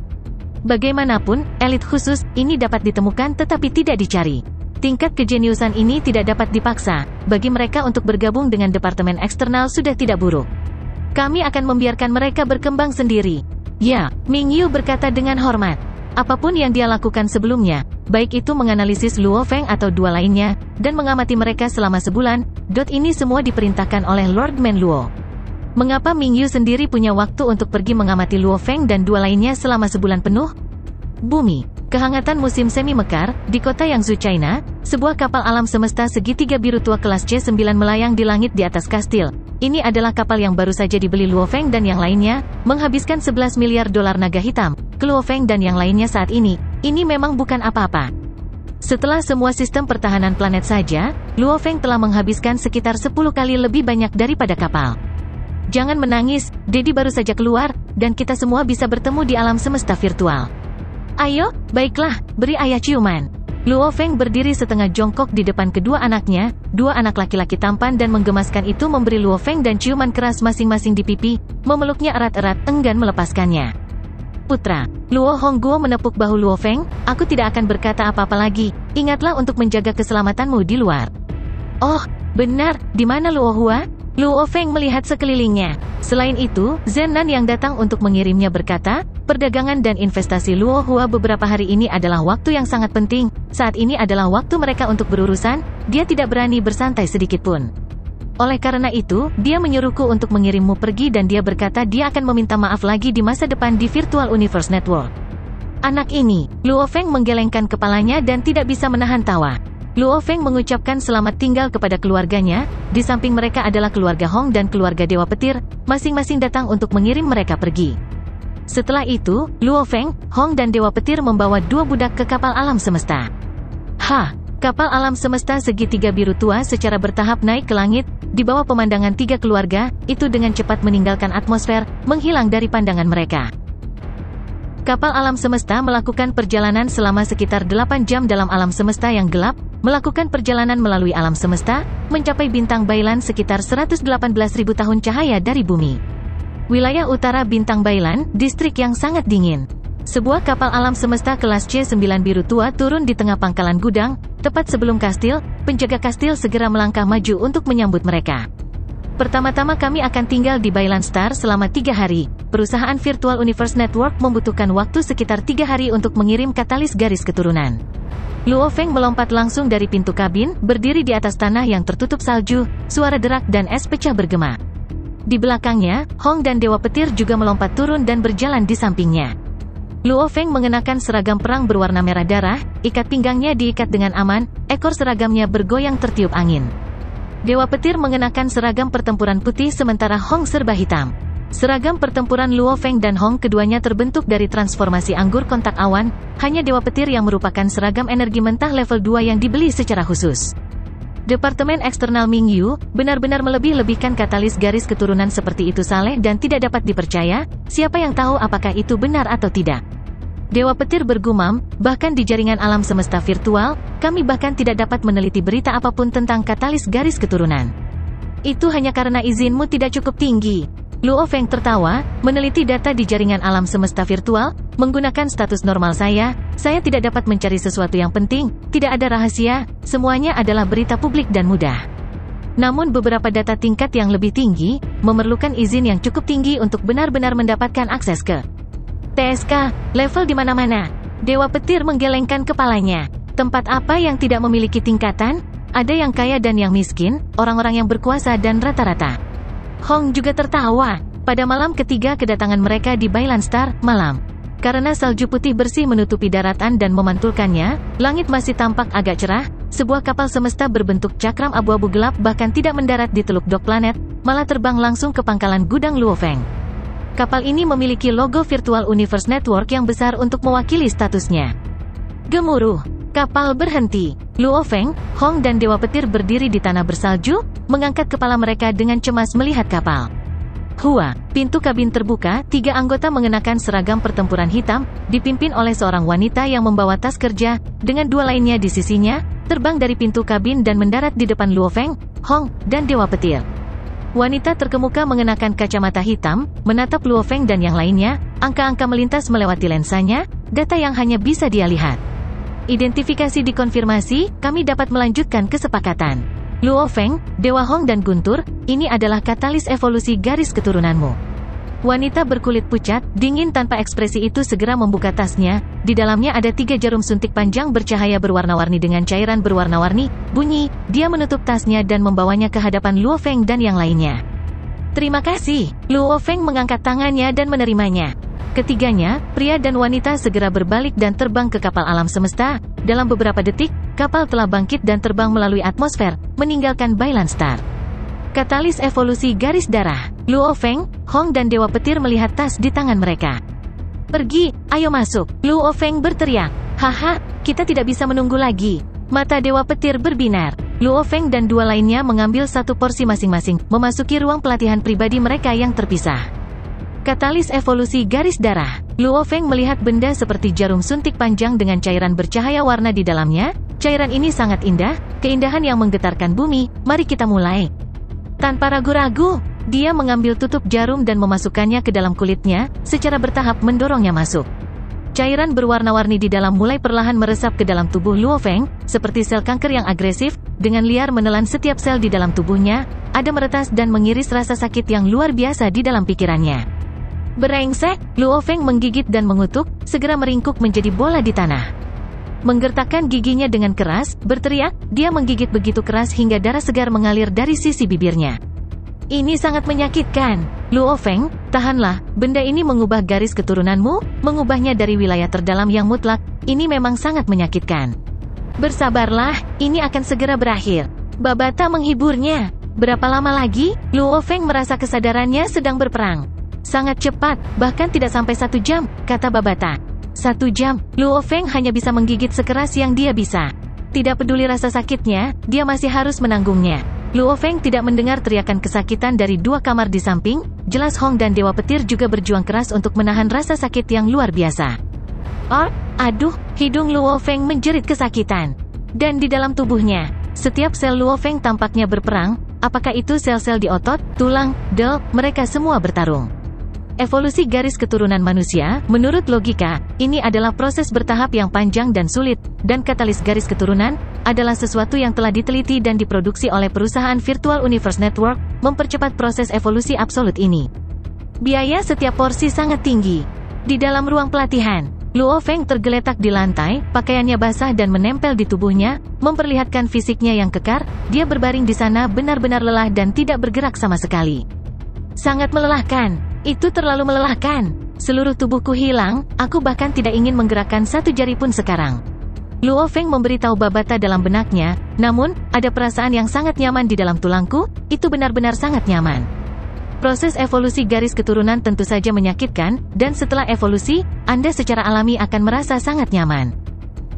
Bagaimanapun, elit khusus ini dapat ditemukan tetapi tidak dicari. Tingkat kejeniusan ini tidak dapat dipaksa. Bagi mereka untuk bergabung dengan Departemen Eksternal sudah tidak buruk. Kami akan membiarkan mereka berkembang sendiri. Ya, Ming Yu berkata dengan hormat. Apapun yang dia lakukan sebelumnya, baik itu menganalisis Luo Feng atau dua lainnya, dan mengamati mereka selama sebulan, ini semua diperintahkan oleh Lord Men Luo. Mengapa Ming Yu sendiri punya waktu untuk pergi mengamati Luo Feng dan dua lainnya selama sebulan penuh? Bumi. Kehangatan musim semi mekar, di kota Yangzhou, China, sebuah kapal alam semesta segitiga biru tua kelas C9 melayang di langit di atas kastil. Ini adalah kapal yang baru saja dibeli Luo Feng dan yang lainnya, menghabiskan 11 miliar dolar naga hitam. Ke Luo Feng dan yang lainnya saat ini memang bukan apa-apa. Setelah semua sistem pertahanan planet saja, Luo Feng telah menghabiskan sekitar 10 kali lebih banyak daripada kapal. Jangan menangis, Dedi baru saja keluar, dan kita semua bisa bertemu di alam semesta virtual. Ayo, baiklah, beri ayah ciuman. Luo Feng berdiri setengah jongkok di depan kedua anaknya, dua anak laki-laki tampan dan menggemaskan itu memberi Luo Feng dan ciuman keras masing-masing di pipi, memeluknya erat-erat, enggan melepaskannya. Putra, Luo Hongguo menepuk bahu Luo Feng, aku tidak akan berkata apa-apa lagi, ingatlah untuk menjaga keselamatanmu di luar. Oh, benar, di mana Luo Hua? Luo Feng melihat sekelilingnya. Selain itu, Zhen Nan yang datang untuk mengirimnya berkata, perdagangan dan investasi Luo Hua beberapa hari ini adalah waktu yang sangat penting, saat ini adalah waktu mereka untuk berurusan, dia tidak berani bersantai sedikitpun. Oleh karena itu, dia menyuruhku untuk mengirimmu pergi dan dia berkata dia akan meminta maaf lagi di masa depan di Virtual Universe Network. Anak ini, Luo Feng menggelengkan kepalanya dan tidak bisa menahan tawa. Luo Feng mengucapkan selamat tinggal kepada keluarganya, di samping mereka adalah keluarga Hong dan keluarga Dewa Petir, masing-masing datang untuk mengirim mereka pergi. Setelah itu, Luo Feng, Hong dan Dewa Petir membawa dua budak ke kapal alam semesta. Kapal alam semesta segitiga biru tua secara bertahap naik ke langit, di bawah pemandangan tiga keluarga, itu dengan cepat meninggalkan atmosfer, menghilang dari pandangan mereka. Kapal alam semesta melakukan perjalanan selama sekitar 8 jam dalam alam semesta yang gelap, melakukan perjalanan melalui alam semesta, mencapai bintang Bailan sekitar 118.000 tahun cahaya dari bumi. Wilayah utara bintang Bailan, distrik yang sangat dingin. Sebuah kapal alam semesta kelas C9 biru tua turun di tengah pangkalan gudang, tepat sebelum kastil, penjaga kastil segera melangkah maju untuk menyambut mereka. Pertama-tama kami akan tinggal di Bailan Star selama 3 hari. Perusahaan Virtual Universe Network membutuhkan waktu sekitar 3 hari untuk mengirim katalis garis keturunan. Luo Feng melompat langsung dari pintu kabin, berdiri di atas tanah yang tertutup salju, suara derak dan es pecah bergema. Di belakangnya, Hong dan Dewa Petir juga melompat turun dan berjalan di sampingnya. Luo Feng mengenakan seragam perang berwarna merah darah, ikat pinggangnya diikat dengan aman, ekor seragamnya bergoyang tertiup angin. Dewa Petir mengenakan seragam pertempuran putih sementara Hong serba hitam. Seragam pertempuran Luo Feng dan Hong keduanya terbentuk dari transformasi anggur kontak awan, hanya Dewa Petir yang merupakan seragam energi mentah level 2 yang dibeli secara khusus. Departemen Eksternal Mingyu benar-benar melebih-lebihkan katalis garis keturunan seperti itu saleh dan tidak dapat dipercaya, siapa yang tahu apakah itu benar atau tidak. Dewa Petir bergumam, bahkan di jaringan alam semesta virtual, kami bahkan tidak dapat meneliti berita apapun tentang katalis garis keturunan. Itu hanya karena izinmu tidak cukup tinggi. Luo Feng tertawa, meneliti data di jaringan alam semesta virtual, menggunakan status normal saya tidak dapat mencari sesuatu yang penting, tidak ada rahasia, semuanya adalah berita publik dan mudah. Namun beberapa data tingkat yang lebih tinggi, memerlukan izin yang cukup tinggi untuk benar-benar mendapatkan akses ke TSK, level di mana-mana. Dewa Petir menggelengkan kepalanya. Tempat apa yang tidak memiliki tingkatan? Ada yang kaya dan yang miskin, orang-orang yang berkuasa dan rata-rata. Hong juga tertawa. Pada malam ketiga kedatangan mereka di Bailan Star, malam. Karena salju putih bersih menutupi daratan dan memantulkannya, langit masih tampak agak cerah, sebuah kapal semesta berbentuk cakram abu-abu gelap bahkan tidak mendarat di Teluk Dok Planet, malah terbang langsung ke pangkalan gudang Luo Feng. Kapal ini memiliki logo Virtual Universe Network yang besar untuk mewakili statusnya. Gemuruh. Kapal berhenti. Luo Feng, Hong dan Dewa Petir berdiri di tanah bersalju, mengangkat kepala mereka dengan cemas melihat kapal. Hua, pintu kabin terbuka, 3 anggota mengenakan seragam pertempuran hitam, dipimpin oleh seorang wanita yang membawa tas kerja, dengan 2 lainnya di sisinya, terbang dari pintu kabin dan mendarat di depan Luo Feng, Hong, dan Dewa Petir. Wanita terkemuka mengenakan kacamata hitam, menatap Luo Feng dan yang lainnya, angka-angka melintas melewati lensanya, data yang hanya bisa dia lihat. Identifikasi dikonfirmasi, kami dapat melanjutkan kesepakatan. Luo Feng, Dewa Hong dan Guntur, ini adalah katalis evolusi garis keturunanmu. Wanita berkulit pucat, dingin tanpa ekspresi itu segera membuka tasnya, di dalamnya ada 3 jarum suntik panjang bercahaya berwarna-warni dengan cairan berwarna-warni, bunyi, dia menutup tasnya dan membawanya ke hadapan Luo Feng dan yang lainnya. Terima kasih, Luo Feng mengangkat tangannya dan menerimanya. Ketiganya, pria dan wanita segera berbalik dan terbang ke kapal alam semesta. Dalam beberapa detik, kapal telah bangkit dan terbang melalui atmosfer, meninggalkan Bailan Star. Katalis evolusi garis darah. Luo Feng, Hong dan Dewa Petir melihat tas di tangan mereka. Pergi, ayo masuk. Luo Feng berteriak. Haha, kita tidak bisa menunggu lagi. Mata Dewa Petir berbinar. Luo Feng dan 2 lainnya mengambil 1 porsi masing-masing, memasuki ruang pelatihan pribadi mereka yang terpisah. Katalis evolusi garis darah. Luo Feng melihat benda seperti jarum suntik panjang dengan cairan bercahaya warna di dalamnya. Cairan ini sangat indah, keindahan yang menggetarkan bumi. Mari kita mulai. Tanpa ragu-ragu, dia mengambil tutup jarum dan memasukkannya ke dalam kulitnya, secara bertahap mendorongnya masuk. Cairan berwarna-warni di dalam mulai perlahan meresap ke dalam tubuh Luo Feng, seperti sel kanker yang agresif, dengan liar menelan setiap sel di dalam tubuhnya, ada meretas dan mengiris rasa sakit yang luar biasa di dalam pikirannya. Berengsek, Luo Feng menggigit dan mengutuk, segera meringkuk menjadi bola di tanah. Menggertakkan giginya dengan keras, berteriak, dia menggigit begitu keras hingga darah segar mengalir dari sisi bibirnya. Ini sangat menyakitkan. Luo Feng, tahanlah, benda ini mengubah garis keturunanmu, mengubahnya dari wilayah terdalam yang mutlak, ini memang sangat menyakitkan. Bersabarlah, ini akan segera berakhir. Babata menghiburnya. Berapa lama lagi? Luo Feng merasa kesadarannya sedang berperang. Sangat cepat, bahkan tidak sampai 1 jam, kata Babata. 1 jam, Luo Feng hanya bisa menggigit sekeras yang dia bisa. Tidak peduli rasa sakitnya, dia masih harus menanggungnya. Luo Feng tidak mendengar teriakan kesakitan dari 2 kamar di samping, jelas Hong dan Dewa Petir juga berjuang keras untuk menahan rasa sakit yang luar biasa. Oh, aduh, hidung Luo Feng menjerit kesakitan. Dan di dalam tubuhnya, setiap sel Luo Feng tampaknya berperang, apakah itu sel-sel di otot, tulang, del, mereka semua bertarung. Evolusi garis keturunan manusia, menurut logika, ini adalah proses bertahap yang panjang dan sulit, dan katalis garis keturunan, adalah sesuatu yang telah diteliti dan diproduksi oleh perusahaan Virtual Universe Network, mempercepat proses evolusi absolut ini. Biaya setiap porsi sangat tinggi. Di dalam ruang pelatihan, Luo Feng tergeletak di lantai, pakaiannya basah dan menempel di tubuhnya, memperlihatkan fisiknya yang kekar. Dia berbaring di sana benar-benar lelah dan tidak bergerak sama sekali. Sangat melelahkan. Itu terlalu melelahkan. Seluruh tubuhku hilang, aku bahkan tidak ingin menggerakkan satu jari pun sekarang. Luo Feng memberitahu Babata dalam benaknya, namun, ada perasaan yang sangat nyaman di dalam tulangku, itu benar-benar sangat nyaman. Proses evolusi garis keturunan tentu saja menyakitkan, dan setelah evolusi, Anda secara alami akan merasa sangat nyaman.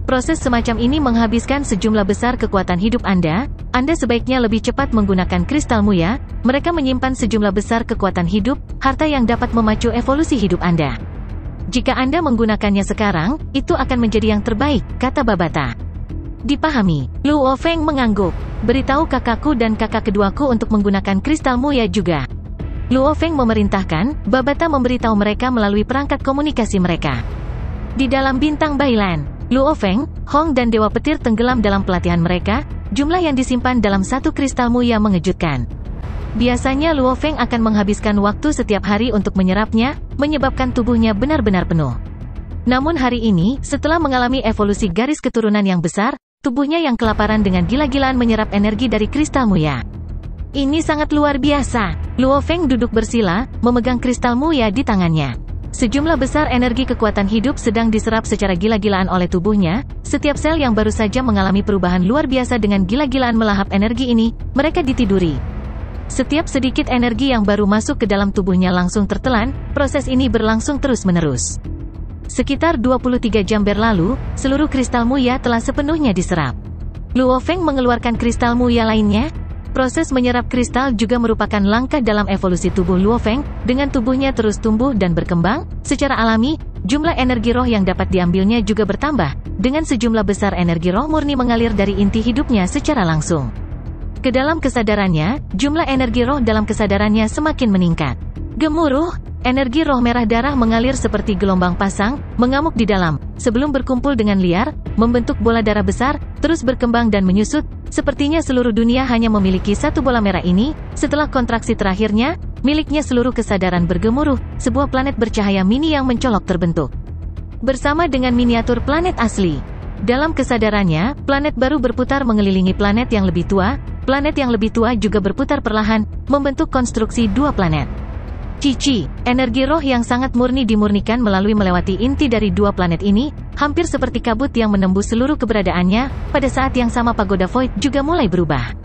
Proses semacam ini menghabiskan sejumlah besar kekuatan hidup Anda sebaiknya lebih cepat menggunakan kristal Muya, mereka menyimpan sejumlah besar kekuatan hidup, harta yang dapat memacu evolusi hidup Anda. Jika Anda menggunakannya sekarang, itu akan menjadi yang terbaik, kata Babata. Dipahami. Luo Feng mengangguk. Beritahu kakakku dan kakak keduaku untuk menggunakan kristal Muya juga. Luo Feng memerintahkan, Babata memberitahu mereka melalui perangkat komunikasi mereka. Di dalam bintang Bailan, Luo Feng, Hong dan Dewa Petir tenggelam dalam pelatihan mereka, jumlah yang disimpan dalam satu kristal Muya mengejutkan. Biasanya Luo Feng akan menghabiskan waktu setiap hari untuk menyerapnya, menyebabkan tubuhnya benar-benar penuh. Namun hari ini, setelah mengalami evolusi garis keturunan yang besar, tubuhnya yang kelaparan dengan gila-gilaan menyerap energi dari kristal Muya. Ini sangat luar biasa. Luo Feng duduk bersila, memegang kristal Muya di tangannya. Sejumlah besar energi kekuatan hidup sedang diserap secara gila-gilaan oleh tubuhnya, setiap sel yang baru saja mengalami perubahan luar biasa dengan gila-gilaan melahap energi ini, mereka ditiduri. Setiap sedikit energi yang baru masuk ke dalam tubuhnya langsung tertelan, proses ini berlangsung terus-menerus. Sekitar 23 jam berlalu, seluruh kristal Muya telah sepenuhnya diserap. Luo Feng mengeluarkan kristal Muya lainnya. Proses menyerap kristal juga merupakan langkah dalam evolusi tubuh Luo Feng, dengan tubuhnya terus tumbuh dan berkembang, secara alami, jumlah energi roh yang dapat diambilnya juga bertambah, dengan sejumlah besar energi roh murni mengalir dari inti hidupnya secara langsung. Ke dalam kesadarannya, jumlah energi roh dalam kesadarannya semakin meningkat. Gemuruh, energi roh merah darah mengalir seperti gelombang pasang, mengamuk di dalam, sebelum berkumpul dengan liar, membentuk bola darah besar, terus berkembang dan menyusut. Sepertinya seluruh dunia hanya memiliki satu bola merah ini. Setelah kontraksi terakhirnya, miliknya seluruh kesadaran bergemuruh, sebuah planet bercahaya mini yang mencolok terbentuk. Bersama dengan miniatur planet asli. Dalam kesadarannya, planet baru berputar mengelilingi planet yang lebih tua. Planet yang lebih tua juga berputar perlahan, membentuk konstruksi dua planet. Cici, energi roh yang sangat murni dimurnikan melalui melewati inti dari dua planet ini, hampir seperti kabut yang menembus seluruh keberadaannya. Pada saat yang sama pagoda Void juga mulai berubah.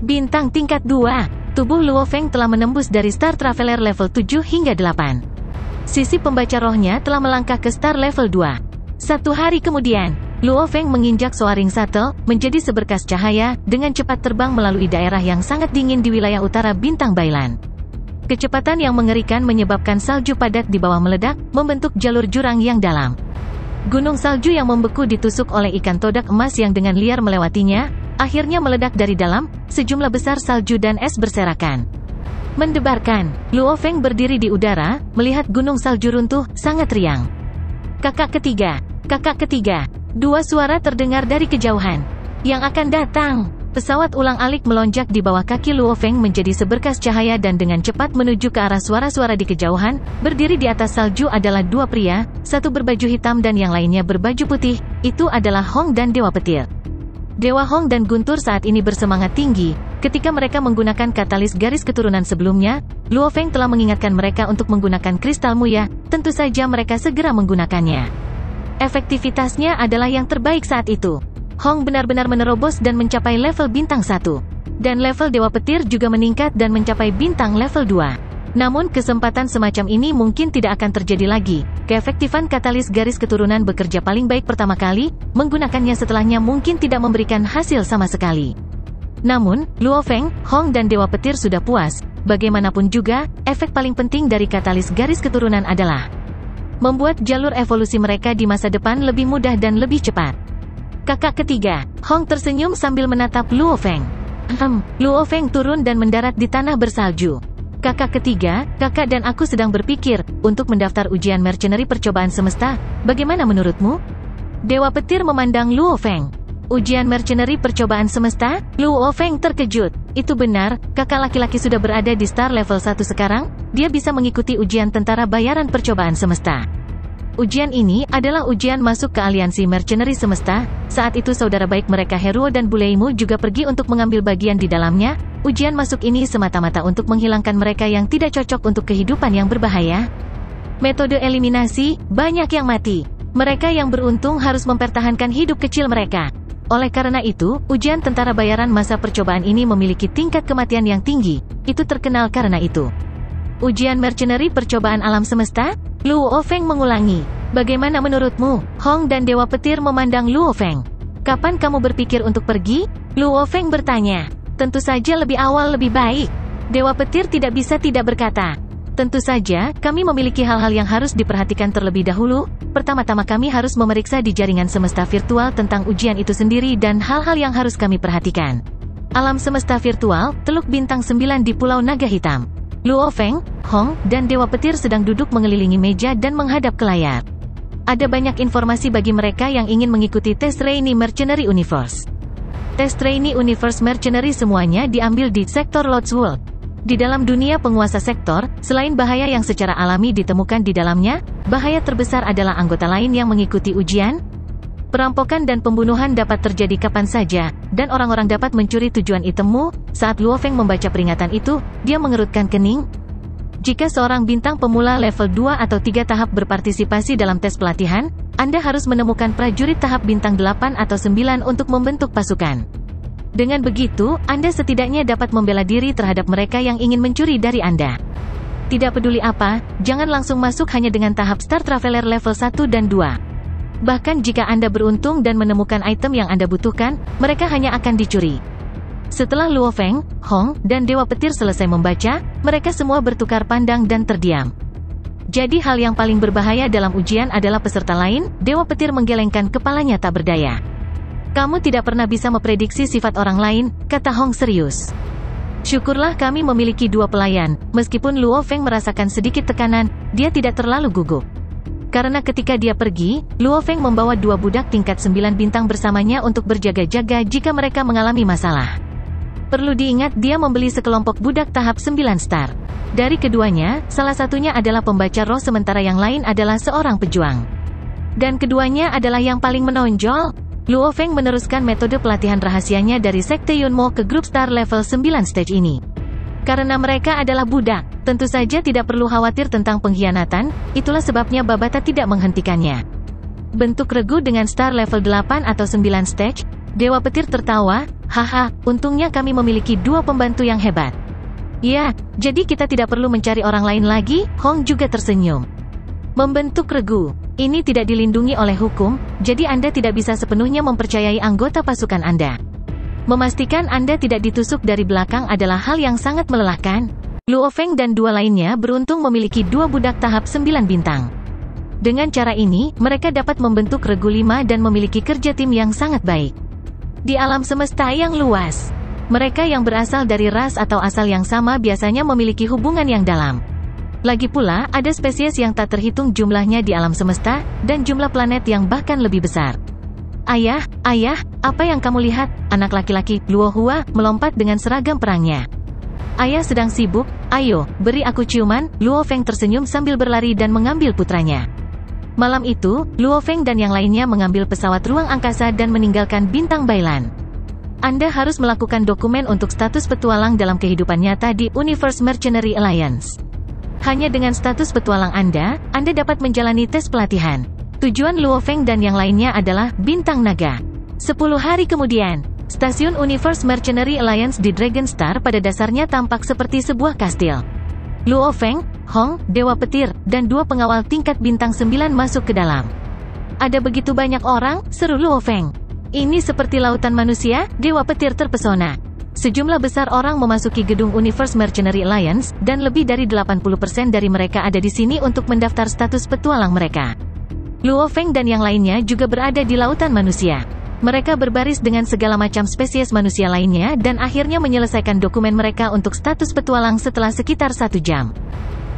Bintang tingkat 2, tubuh Luo Feng telah menembus dari Star Traveler level 7 hingga 8. Sisi pembaca rohnya telah melangkah ke Star level 2. Satu hari kemudian, Luo Feng menginjak soaring shuttle, menjadi seberkas cahaya, dengan cepat terbang melalui daerah yang sangat dingin di wilayah utara bintang Bailan. Kecepatan yang mengerikan menyebabkan salju padat di bawah meledak, membentuk jalur jurang yang dalam. Gunung salju yang membeku ditusuk oleh ikan todak emas yang dengan liar melewatinya, akhirnya meledak dari dalam, sejumlah besar salju dan es berserakan. Mendebarkan, Luo Feng berdiri di udara, melihat gunung salju runtuh, sangat riang. Kakak ketiga, kakak ketiga. Dua suara terdengar dari kejauhan. Yang akan datang. Pesawat ulang-alik melonjak di bawah kaki Luo Feng menjadi seberkas cahaya dan dengan cepat menuju ke arah suara-suara di kejauhan. Berdiri di atas salju adalah dua pria, satu berbaju hitam dan yang lainnya berbaju putih. Itu adalah Hong dan Dewa Petir. Dewa Hong dan Guntur saat ini bersemangat tinggi. Ketika mereka menggunakan katalis garis keturunan sebelumnya, Luo Feng telah mengingatkan mereka untuk menggunakan kristal Muya. Tentu saja mereka segera menggunakannya. Efektivitasnya adalah yang terbaik saat itu. Hong benar-benar menerobos dan mencapai level bintang 1. Dan level Dewa Petir juga meningkat dan mencapai bintang level 2. Namun kesempatan semacam ini mungkin tidak akan terjadi lagi. Keefektifan katalis garis keturunan bekerja paling baik pertama kali, menggunakannya setelahnya mungkin tidak memberikan hasil sama sekali. Namun, Luo Feng, Hong dan Dewa Petir sudah puas. Bagaimanapun juga, efek paling penting dari katalis garis keturunan adalah membuat jalur evolusi mereka di masa depan lebih mudah dan lebih cepat. Kakak ketiga, Hong tersenyum sambil menatap Luo Feng. Luo Feng turun dan mendarat di tanah bersalju. Kakak ketiga, kakak dan aku sedang berpikir untuk mendaftar ujian mercenary percobaan semesta. Bagaimana menurutmu? Dewa Petir memandang Luo Feng. Ujian mercenary percobaan semesta? Luo Feng terkejut. Itu benar, kakak laki-laki sudah berada di Star level 1 sekarang, dia bisa mengikuti ujian tentara bayaran percobaan semesta. Ujian ini adalah ujian masuk ke aliansi mercenari semesta. Saat itu saudara baik mereka Heruo dan Buleimu juga pergi untuk mengambil bagian di dalamnya. Ujian masuk ini semata-mata untuk menghilangkan mereka yang tidak cocok untuk kehidupan yang berbahaya. Metode eliminasi, banyak yang mati. Mereka yang beruntung harus mempertahankan hidup kecil mereka. Oleh karena itu, ujian tentara bayaran masa percobaan ini memiliki tingkat kematian yang tinggi. Itu terkenal karena itu. Ujian mercenari percobaan alam semesta? Luo Feng mengulangi. Bagaimana menurutmu? Hong dan Dewa Petir memandang Luo Feng. Kapan kamu berpikir untuk pergi? Luo Feng bertanya. Tentu saja lebih awal lebih baik. Dewa Petir tidak bisa tidak berkata. Tentu saja, kami memiliki hal-hal yang harus diperhatikan terlebih dahulu. Pertama-tama kami harus memeriksa di jaringan semesta virtual tentang ujian itu sendiri dan hal-hal yang harus kami perhatikan. Alam semesta virtual, Teluk Bintang 9 di Pulau Naga Hitam. Luo Feng, Hong, dan Dewa Petir sedang duduk mengelilingi meja dan menghadap ke layar. Ada banyak informasi bagi mereka yang ingin mengikuti tes trainee Mercenary Universe. Tes trainee Universe Mercenary semuanya diambil di sektor Lord's World. Di dalam dunia penguasa sektor, selain bahaya yang secara alami ditemukan di dalamnya, bahaya terbesar adalah anggota lain yang mengikuti ujian. Perampokan dan pembunuhan dapat terjadi kapan saja, dan orang-orang dapat mencuri tujuan itemmu. Saat Luo Feng membaca peringatan itu, dia mengerutkan kening. Jika seorang bintang pemula level 2 atau 3 tahap berpartisipasi dalam tes pelatihan, Anda harus menemukan prajurit tahap bintang 8 atau 9 untuk membentuk pasukan. Dengan begitu, Anda setidaknya dapat membela diri terhadap mereka yang ingin mencuri dari Anda. Tidak peduli apa, jangan langsung masuk hanya dengan tahap Star Traveler level 1 dan 2. Bahkan jika Anda beruntung dan menemukan item yang Anda butuhkan, mereka hanya akan dicuri. Setelah Luo Feng, Hong, dan Dewa Petir selesai membaca, mereka semua bertukar pandang dan terdiam. Jadi hal yang paling berbahaya dalam ujian adalah peserta lain. Dewa Petir menggelengkan kepalanya tak berdaya. Kamu tidak pernah bisa memprediksi sifat orang lain, kata Hong serius. Syukurlah kami memiliki 2 pelayan. Meskipun Luo Feng merasakan sedikit tekanan, dia tidak terlalu gugup. Karena ketika dia pergi, Luo Feng membawa 2 budak tingkat 9 bintang bersamanya untuk berjaga-jaga jika mereka mengalami masalah. Perlu diingat dia membeli sekelompok budak tahap 9 star. Dari keduanya, salah satunya adalah pembaca roh sementara yang lain adalah seorang pejuang. Dan keduanya adalah yang paling menonjol. Luo Feng meneruskan metode pelatihan rahasianya dari Sekte Yunmo ke grup star level 9 stage ini. Karena mereka adalah budak, tentu saja tidak perlu khawatir tentang pengkhianatan, itulah sebabnya Babata tidak menghentikannya. Bentuk regu dengan star level 8 atau 9 stage, Dewa Petir tertawa, haha, untungnya kami memiliki 2 pembantu yang hebat. Ya, jadi kita tidak perlu mencari orang lain lagi, Hong juga tersenyum. Membentuk regu, ini tidak dilindungi oleh hukum, jadi Anda tidak bisa sepenuhnya mempercayai anggota pasukan Anda. Memastikan Anda tidak ditusuk dari belakang adalah hal yang sangat melelahkan. Luo Feng dan 2 lainnya beruntung memiliki 2 budak tahap 9 bintang. Dengan cara ini, mereka dapat membentuk regu 5 dan memiliki kerja tim yang sangat baik. Di alam semesta yang luas, mereka yang berasal dari ras atau asal yang sama biasanya memiliki hubungan yang dalam. Lagi pula, ada spesies yang tak terhitung jumlahnya di alam semesta, dan jumlah planet yang bahkan lebih besar. Ayah, apa yang kamu lihat? Anak laki-laki, Luo Hua, melompat dengan seragam perangnya. Ayah sedang sibuk, ayo, beri aku ciuman. Luo Feng tersenyum sambil berlari dan mengambil putranya. Malam itu, Luo Feng dan yang lainnya mengambil pesawat ruang angkasa dan meninggalkan bintang Bailan. Anda harus melakukan dokumen untuk status petualang dalam kehidupan nyata di Universe Mercenary Alliance. Hanya dengan status petualang Anda dapat menjalani tes pelatihan. Tujuan Luo Feng dan yang lainnya adalah Bintang Naga. 10 hari kemudian, stasiun Universe Mercenary Alliance di Dragon Star pada dasarnya tampak seperti sebuah kastil. Luo Feng, Hong, Dewa Petir, dan 2 pengawal tingkat bintang 9 masuk ke dalam. Ada begitu banyak orang, seru Luo Feng. Ini seperti lautan manusia, Dewa Petir terpesona. Sejumlah besar orang memasuki gedung Universe Mercenary Alliance, dan lebih dari 80% dari mereka ada di sini untuk mendaftar status petualang mereka. Luo Feng dan yang lainnya juga berada di lautan manusia. Mereka berbaris dengan segala macam spesies manusia lainnya dan akhirnya menyelesaikan dokumen mereka untuk status petualang setelah sekitar 1 jam.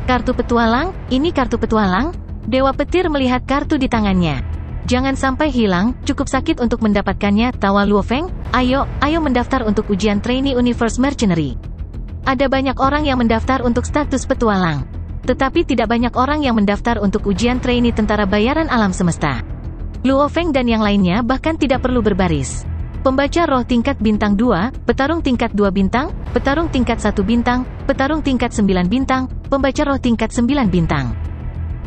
Kartu petualang? Ini kartu petualang? Dewa Petir melihat kartu di tangannya. Jangan sampai hilang, cukup sakit untuk mendapatkannya, tawa Luo Feng. Ayo mendaftar untuk ujian trainee Universe Mercenary. Ada banyak orang yang mendaftar untuk status petualang. Tetapi tidak banyak orang yang mendaftar untuk ujian trainee tentara bayaran alam semesta. Luo Feng dan yang lainnya bahkan tidak perlu berbaris. Pembaca roh tingkat bintang 2, petarung tingkat 2 bintang, petarung tingkat 1 bintang, petarung tingkat 9 bintang, pembaca roh tingkat 9 bintang.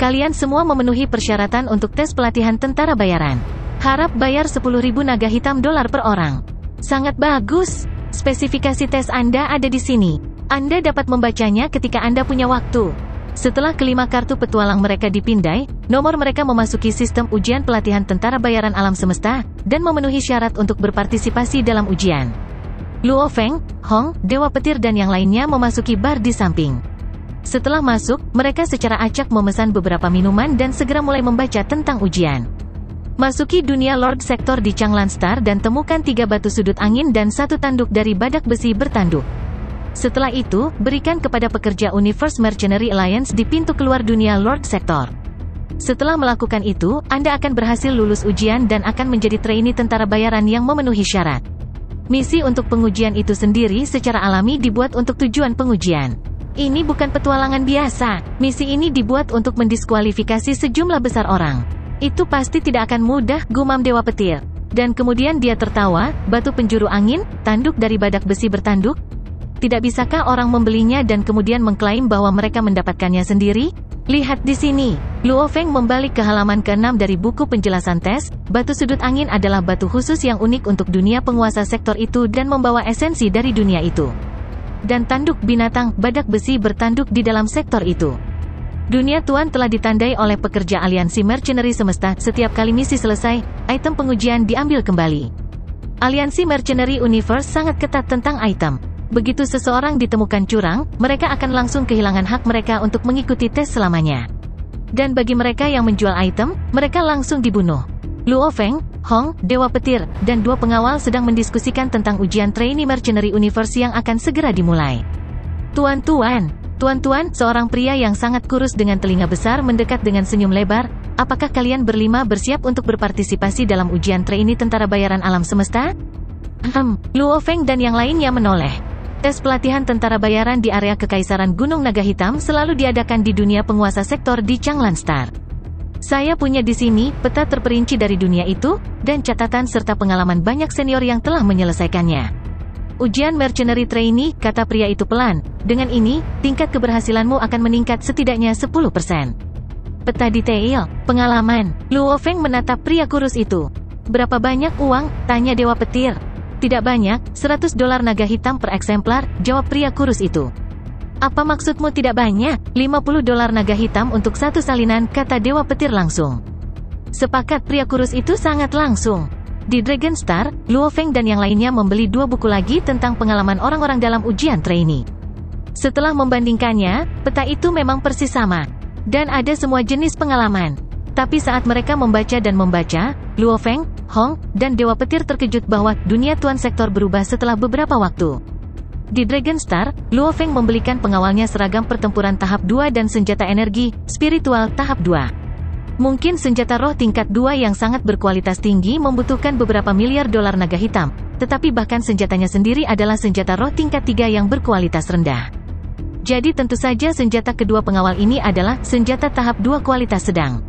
Kalian semua memenuhi persyaratan untuk tes pelatihan tentara bayaran. Harap bayar 10.000 naga hitam dolar per orang. Sangat bagus. Spesifikasi tes Anda ada di sini. Anda dapat membacanya ketika Anda punya waktu. Setelah kelima kartu petualang mereka dipindai, nomor mereka memasuki sistem ujian pelatihan tentara bayaran alam semesta, dan memenuhi syarat untuk berpartisipasi dalam ujian. Luo Feng, Hong, Dewa Petir dan yang lainnya memasuki bar di samping. Setelah masuk, mereka secara acak memesan beberapa minuman dan segera mulai membaca tentang ujian. Masuki dunia Lord Sektor di Changlan Star dan temukan 3 batu sudut angin dan 1 tanduk dari badak besi bertanduk. Setelah itu, berikan kepada pekerja Universe Mercenary Alliance di pintu keluar dunia Lord Sektor. Setelah melakukan itu, Anda akan berhasil lulus ujian dan akan menjadi trainee tentara bayaran yang memenuhi syarat. Misi untuk pengujian itu sendiri secara alami dibuat untuk tujuan pengujian. Ini bukan petualangan biasa. Misi ini dibuat untuk mendiskualifikasi sejumlah besar orang. Itu pasti tidak akan mudah, gumam Dewa Petir. Dan kemudian dia tertawa, batu penjuru angin, tanduk dari badak besi bertanduk. Tidak bisakah orang membelinya dan kemudian mengklaim bahwa mereka mendapatkannya sendiri? Lihat di sini. Luo Feng membalik ke halaman ke-6 dari buku penjelasan tes. Batu sudut angin adalah batu khusus yang unik untuk dunia penguasa sektor itu dan membawa esensi dari dunia itu. Dan tanduk binatang, badak besi bertanduk di dalam sektor itu. Dunia Tuan telah ditandai oleh pekerja aliansi mercenary semesta. Setiap kali misi selesai, item pengujian diambil kembali. Aliansi Mercenary Universe sangat ketat tentang item. Begitu seseorang ditemukan curang, mereka akan langsung kehilangan hak mereka untuk mengikuti tes selamanya. Dan bagi mereka yang menjual item, mereka langsung dibunuh. Luo Feng, Hong, Dewa Petir, dan 2 pengawal sedang mendiskusikan tentang ujian trainee Mercenary Universe yang akan segera dimulai. Tuan-tuan, seorang pria yang sangat kurus dengan telinga besar mendekat dengan senyum lebar. Apakah kalian berlima bersiap untuk berpartisipasi dalam ujian trainee tentara bayaran alam semesta? Luo Feng dan yang lainnya menoleh. Tes pelatihan tentara bayaran di area Kekaisaran Gunung Naga Hitam selalu diadakan di dunia penguasa sektor di Changlan Star. Saya punya di sini peta terperinci dari dunia itu, dan catatan serta pengalaman banyak senior yang telah menyelesaikannya. Ujian Mercenary Trainee, kata pria itu pelan. Dengan ini, tingkat keberhasilanmu akan meningkat setidaknya 10%. Peta detail, pengalaman. Luo Feng menatap pria kurus itu. Berapa banyak uang? Tanya Dewa Petir. Tidak banyak, $100 naga hitam per eksemplar, jawab pria kurus itu. Apa maksudmu tidak banyak? $50 naga hitam untuk 1 salinan, kata Dewa Petir langsung. Sepakat, pria kurus itu sangat langsung. Di Dragon Star, Luo Feng dan yang lainnya membeli 2 buku lagi tentang pengalaman orang-orang dalam ujian trainee. Setelah membandingkannya, peta itu memang persis sama. Dan ada semua jenis pengalaman. Tapi saat mereka membaca dan membaca, Luo Feng, Hong, dan Dewa Petir terkejut bahwa dunia Tuan Sektor berubah setelah beberapa waktu. Di Dragon Star, Luo Feng membelikan pengawalnya seragam pertempuran tahap 2 dan senjata energi, spiritual tahap 2. Mungkin senjata roh tingkat 2 yang sangat berkualitas tinggi membutuhkan beberapa miliar dolar naga hitam, tetapi bahkan senjatanya sendiri adalah senjata roh tingkat 3 yang berkualitas rendah. Jadi tentu saja senjata kedua pengawal ini adalah senjata tahap 2 kualitas sedang.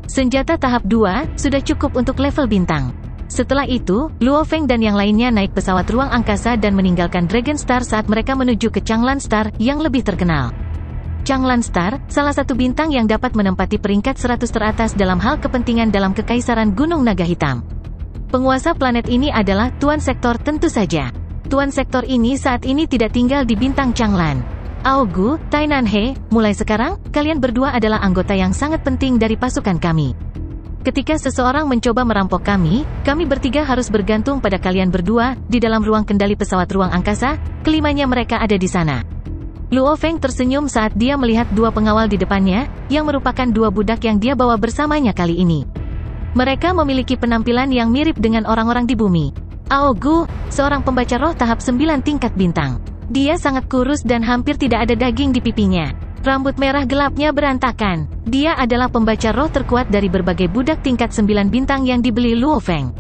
Senjata tahap 2 sudah cukup untuk level bintang. Setelah itu, Luo Feng dan yang lainnya naik pesawat ruang angkasa dan meninggalkan Dragon Star saat mereka menuju ke Changlan Star yang lebih terkenal. Changlan Star, salah satu bintang yang dapat menempati peringkat 100 teratas dalam hal kepentingan dalam Kekaisaran Gunung Naga Hitam. Penguasa planet ini adalah Tuan Sektor tentu saja. Tuan Sektor ini saat ini tidak tinggal di bintang Changlan. Aogu, Tainan He, mulai sekarang, kalian berdua adalah anggota yang sangat penting dari pasukan kami. Ketika seseorang mencoba merampok kami bertiga harus bergantung pada kalian berdua. Di dalam ruang kendali pesawat ruang angkasa, kelimanya mereka ada di sana. Luo Feng tersenyum saat dia melihat 2 pengawal di depannya, yang merupakan 2 budak yang dia bawa bersamanya kali ini. Mereka memiliki penampilan yang mirip dengan orang-orang di bumi. Aogu, seorang pembaca roh tahap 9 tingkat bintang. Dia sangat kurus dan hampir tidak ada daging di pipinya. Rambut merah gelapnya berantakan. Dia adalah pembaca roh terkuat dari berbagai budak tingkat 9 bintang yang dibeli Luo Feng.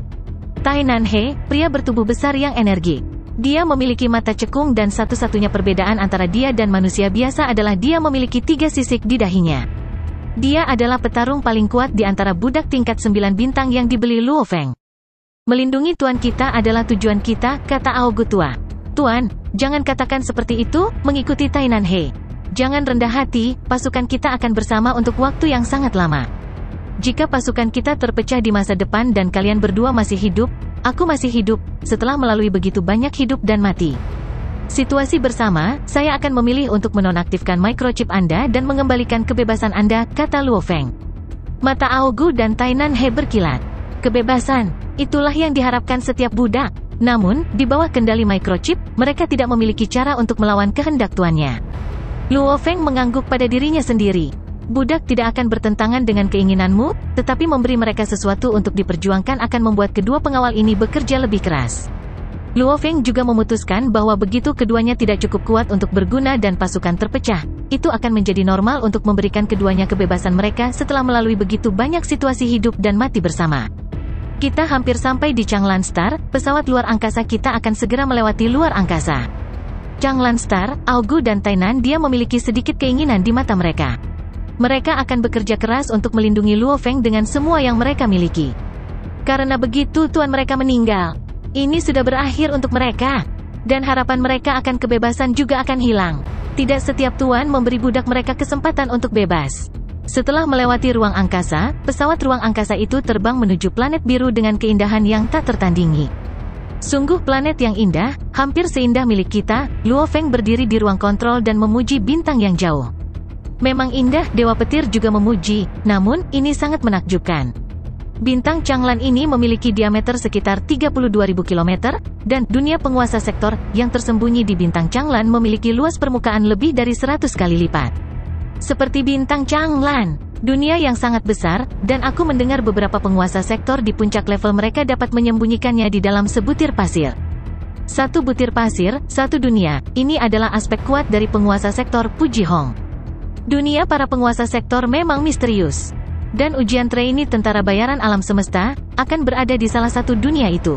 Tainan He, pria bertubuh besar yang energik. Dia memiliki mata cekung dan satu-satunya perbedaan antara dia dan manusia biasa adalah dia memiliki 3 sisik di dahinya. Dia adalah petarung paling kuat di antara budak tingkat 9 bintang yang dibeli Luo Feng. Melindungi tuan kita adalah tujuan kita, kata Aogu tua. Tuan, jangan katakan seperti itu, mengikuti Tainan He. Jangan rendah hati, pasukan kita akan bersama untuk waktu yang sangat lama. Jika pasukan kita terpecah di masa depan dan kalian berdua masih hidup, aku masih hidup, setelah melalui begitu banyak hidup dan mati. Situasi bersama, saya akan memilih untuk menonaktifkan microchip Anda dan mengembalikan kebebasan Anda, kata Luo Feng. Mata Aogu dan Tainan He berkilat. Kebebasan, itulah yang diharapkan setiap budak. Namun, di bawah kendali microchip, mereka tidak memiliki cara untuk melawan kehendak tuannya. Luo Feng mengangguk pada dirinya sendiri. Budak tidak akan bertentangan dengan keinginanmu, tetapi memberi mereka sesuatu untuk diperjuangkan akan membuat kedua pengawal ini bekerja lebih keras. Luo Feng juga memutuskan bahwa begitu keduanya tidak cukup kuat untuk berguna dan pasukan terpecah, itu akan menjadi normal untuk memberikan keduanya kebebasan mereka setelah melalui begitu banyak situasi hidup dan mati bersama. Kita hampir sampai di Changlan Star, pesawat luar angkasa kita akan segera melewati luar angkasa. Changlan Star, Aogu dan Tainan dia memiliki sedikit keinginan di mata mereka. Mereka akan bekerja keras untuk melindungi Luo Feng dengan semua yang mereka miliki. Karena begitu tuan mereka meninggal, ini sudah berakhir untuk mereka. Dan harapan mereka akan kebebasan juga akan hilang. Tidak setiap tuan memberi budak mereka kesempatan untuk bebas. Setelah melewati ruang angkasa, pesawat ruang angkasa itu terbang menuju planet biru dengan keindahan yang tak tertandingi. Sungguh planet yang indah, hampir seindah milik kita. Luo Feng berdiri di ruang kontrol dan memuji bintang yang jauh. Memang indah, Dewa Petir juga memuji, namun, ini sangat menakjubkan. Bintang Changlan ini memiliki diameter sekitar 32.000 km, dan dunia penguasa sektor yang tersembunyi di bintang Changlan memiliki luas permukaan lebih dari 100 kali lipat. Seperti bintang Changlan, dunia yang sangat besar, dan aku mendengar beberapa penguasa sektor di puncak level mereka dapat menyembunyikannya di dalam sebutir pasir. Satu butir pasir, satu dunia, ini adalah aspek kuat dari penguasa sektor Puji Hong. Dunia para penguasa sektor memang misterius. Dan ujian trainee tentara bayaran alam semesta akan berada di salah satu dunia itu.